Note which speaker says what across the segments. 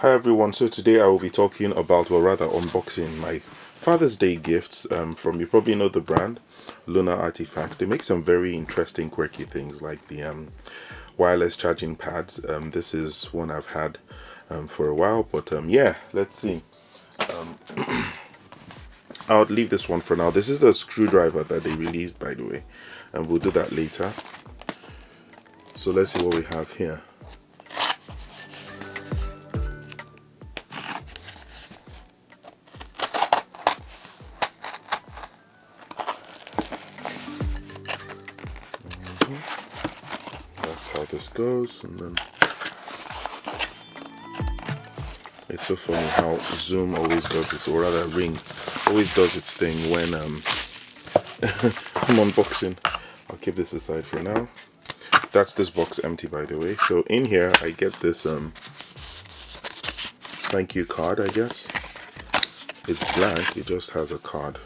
Speaker 1: Hi everyone, so today I will be talking about, or rather unboxing my Father's Day gifts from, you probably know the brand, Lunar Artifacts. They make some very interesting quirky things like the wireless charging pads. This is one I've had for a while, but yeah, let's see. I'll leave this one for now. This is a screwdriver that they released, by the way, and we'll do that later. So let's see what we have here. That's how this goes, and then it's so funny how Zoom always does its, or rather Ring always does its thing when I'm unboxing. I'll keep this aside for now. That's this box empty, by the way. So in here I get this thank you card, I guess. It's blank, it just has a card.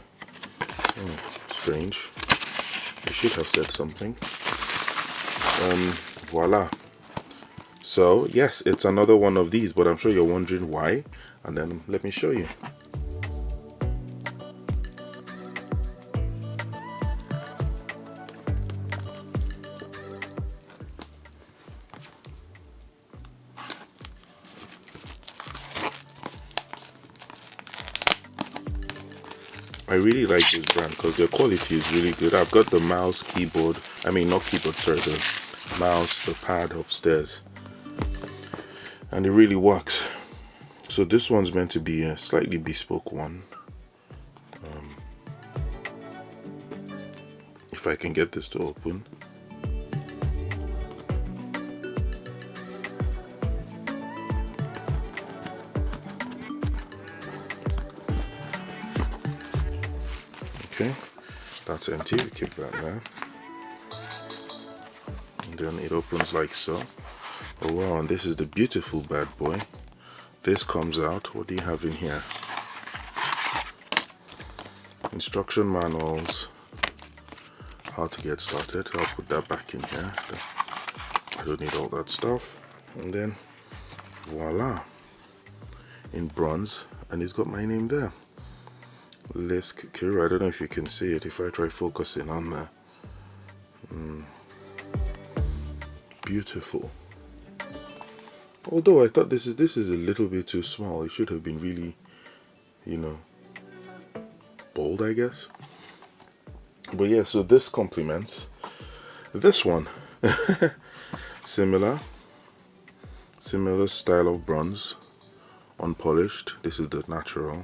Speaker 1: Strange. It should have said something. Voila. So yes, it's another one of these, but I'm sure you're wondering why, and then let me show you. I really like this brand because their quality is really good. I've got the mouse, keyboard, I mean not keyboard, sorry, the mouse, the pad upstairs, and it really works. So this one's meant to be a slightly bespoke one. If I can get this to open. Okay, that's empty, we keep that there. And then it opens like so. Oh wow, and this is the beautiful bad boy. This comes out. What do you have in here? Instruction manuals, how to get started. I'll put that back in here. I don't need all that stuff. And then voila, in bronze, and it's got my name there, Lisk-Carew. I don't know if you can see it if I try focusing on there. Beautiful. Although I thought this is a little bit too small. It should have been really, you know, bold, I guess. But yeah, so this complements this one. similar style of bronze, unpolished. This is the natural.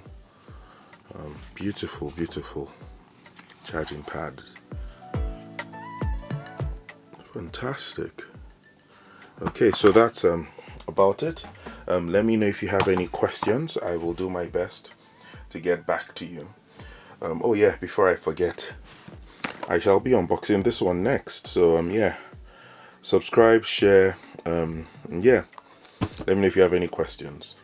Speaker 1: Beautiful charging pads. Fantastic. Okay, so that's about it. Let me know if you have any questions. I will do my best to get back to you. Oh yeah, before I forget, I shall be unboxing this one next. So yeah, subscribe, share, yeah, let me know if you have any questions.